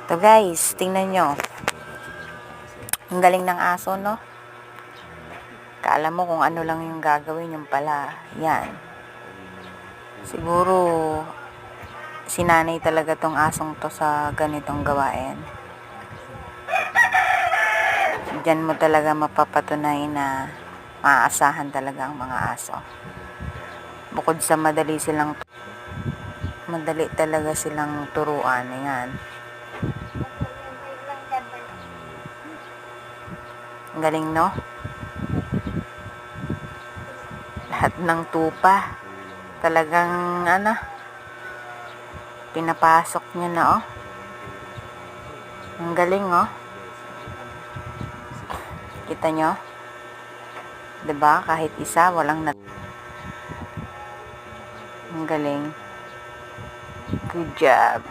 To guys, tingnan nyo. Ang galing ng aso, no? Kaala mo kung ano lang yung gagawin yung pala. Yan. Siguro, sinanay talaga tong asong to sa ganitong gawain. Diyan mo talaga mapapatunay na maaasahan talaga ang mga aso. Bukod sa madali talaga silang turuan. Yan. Ang galing, no? Lahat ng tupa. Talagang, pinapasok niya na, oh. Ang galing, oh. Kita nyo? Diba? Kahit isa, walang Ang galing. Good job.